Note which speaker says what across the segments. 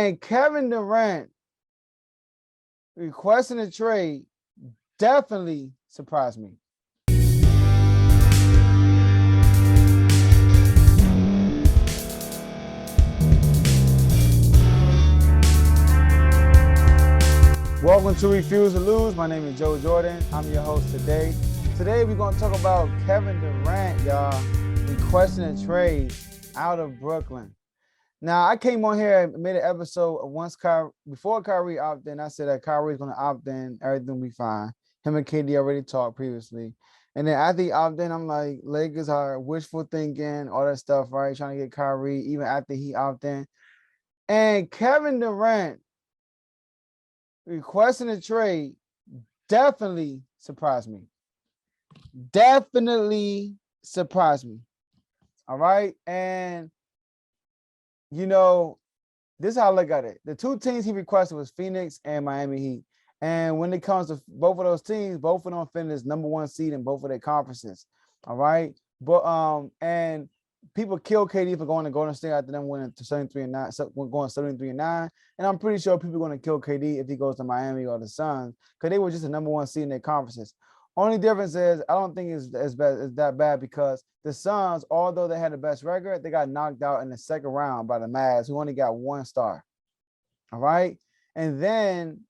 Speaker 1: And Kevin Durant requesting a trade definitely surprised me. Welcome to Refuse to Lose. My name is Joe Jordan. I'm your host today. Today we're going to talk about Kevin Durant, y'all, requesting a trade out of Brooklyn. Now, I came on here and made an episode before Kyrie opted in. I said that Kyrie's going to opt in. Everything will be fine. Him and KD already talked previously. And then after he opted in, I'm like, Lakers are wishful thinking, all that stuff, right? Trying to get Kyrie even after he opted in. And Kevin Durant requesting a trade definitely surprised me. Definitely surprised me. All right. And, this is how I look at it. The two teams he requested was Phoenix and Miami Heat. And when it comes to both of those teams, both of them finished number one seed in both of their conferences. All right. But and people kill KD for going to Golden State after them winning to 73-9, going 73-9. And I'm pretty sure people are going to kill KD if he goes to Miami or the Suns, because they were just the number one seed in their conferences. Only difference is I don't think it's that bad, because the Suns, although they had the best record, they got knocked out in the second round by the Mavs, who only got one star. All right. And then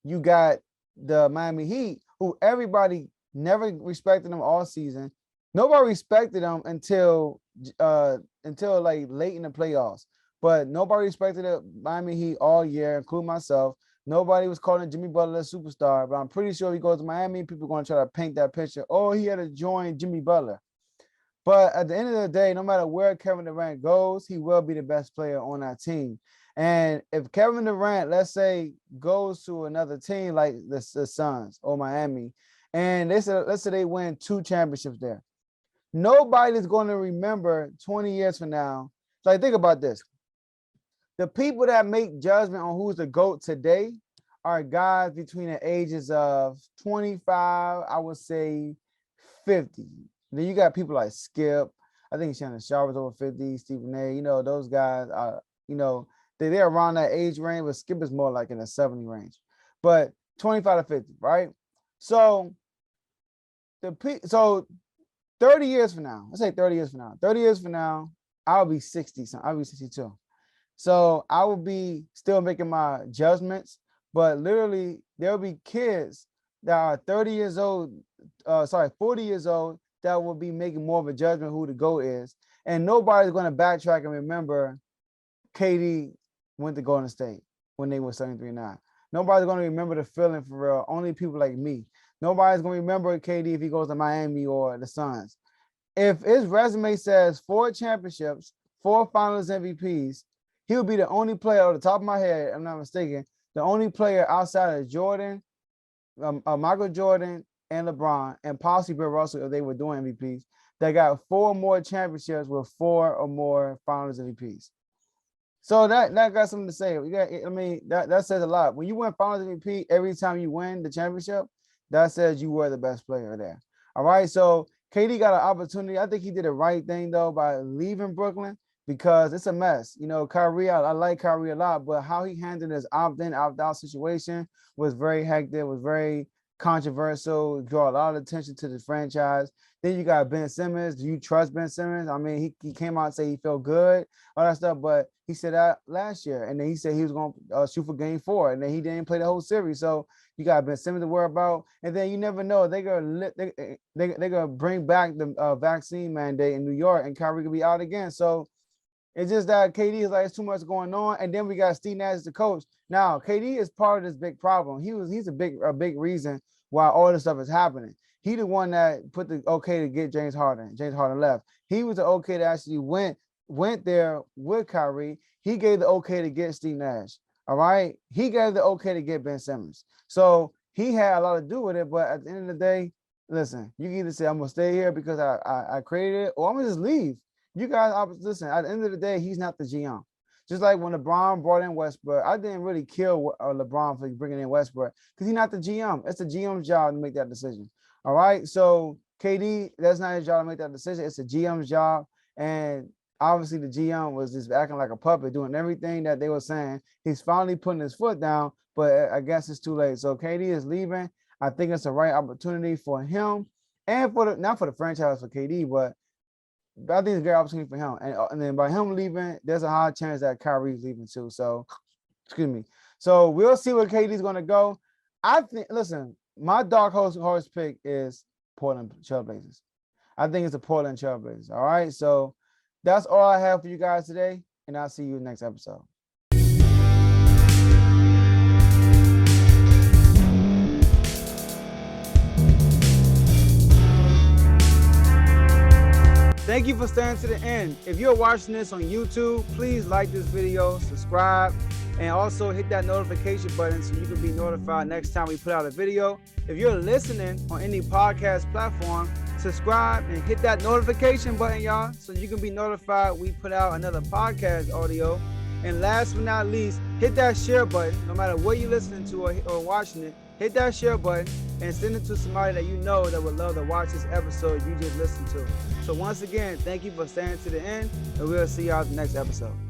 Speaker 1: you got the Miami Heat, who everybody never respected them all season. Nobody respected them until like late in the playoffs. But nobody respected the Miami Heat all year, including myself. Nobody was calling Jimmy Butler a superstar, but I'm pretty sure if he goes to Miami, people are going to try to paint that picture. Oh, he had to join Jimmy Butler. But at the end of the day, no matter where Kevin Durant goes, he will be the best player on that team. And if Kevin Durant, let's say, goes to another team like the Suns or Miami, and let's say they win 2 championships there, nobody's going to remember 20 years from now. Like, think about this. The people that make judgment on who's the GOAT today are guys between the ages of 25, I would say 50. Then you got people like Skip. I think Shannon Sharp was over 50, Stephen A. Those guys are, they're around that age range, but Skip is more like in the 70 range. But 25 to 50, right? So 30 years from now, let's say 30 years from now, I'll be 60, I'll be 62. So I will be still making my judgments, but literally there'll be kids that are 40 years old, that will be making more of a judgment who the GOAT is. And nobody's going to backtrack and remember KD went to Golden State when they were 73-9. Nobody's going to remember the feeling for real. Only people like me. Nobody's going to remember KD if he goes to Miami or the Suns. If his resume says 4 championships, 4 finals MVPs, he'll be the only player, on the top of my head, I'm not mistaken, the only player outside of Jordan, Michael Jordan and LeBron, and possibly Bill Russell if they were doing MVPs, that got 4 more championships with 4 or more finals MVPs. So that got something to say. That says a lot. When you win finals MVP every time you win the championship, that says you were the best player there. All right, so KD got an opportunity. I think he did the right thing, though, by leaving Brooklyn, because it's a mess. Kyrie, I like Kyrie a lot, but how he handled his opt-in, opt-out situation was very hectic, was very controversial, draw a lot of attention to the franchise. Then you got Ben Simmons. Do you trust Ben Simmons? I mean, he came out and said he felt good, all that stuff, but he said that last year, and then he said he was going to shoot for Game 4, and then he didn't play the whole series. So you got Ben Simmons to worry about, and then you never know, they're gonna bring back the vaccine mandate in New York, and Kyrie could be out again. So it's just that KD is like, it's too much going on. And then we got Steve Nash as the coach. Now, KD is part of this big problem. He's a big reason why all this stuff is happening. He the one that put the okay to get James Harden. James Harden left. He was the okay that actually went there with Kyrie. He gave the okay to get Steve Nash. All right. He gave the okay to get Ben Simmons. So he had a lot to do with it. But at the end of the day, listen, you can either say I'm gonna stay here because I created it, or I'm gonna just leave. You guys, listen, at the end of the day, he's not the GM. Just like when LeBron brought in Westbrook, I didn't really kill LeBron for bringing in Westbrook because he's not the GM. It's the GM's job to make that decision. All right. So KD, that's not his job to make that decision. It's the GM's job. And obviously the GM was just acting like a puppet, doing everything that they were saying. He's finally putting his foot down, but I guess it's too late. So KD is leaving. I think it's the right opportunity for him and for the not for the franchise for KD, but I think it's a great opportunity for him. And then by him leaving, there's a high chance that Kyrie's leaving too. So, excuse me. So we'll see where KD's going to go. I think. Listen, my dark horse pick is Portland Trailblazers. I think it's the Portland Trailblazers. All right. So that's all I have for you guys today, and I'll see you next episode. Thank you for staying to the end. If you're watching this on YouTube, please like this video, subscribe, and also hit that notification button so you can be notified next time we put out a video. If you're listening on any podcast platform, subscribe and hit that notification button, y'all, so you can be notified we put out another podcast audio. And last but not least, hit that share button. No matter what you're listening to or watching it, hit that share button and send it to somebody that you know that would love to watch this episode you just listened to. So once again, thank you for staying to the end, and we'll see y'all at the next episode.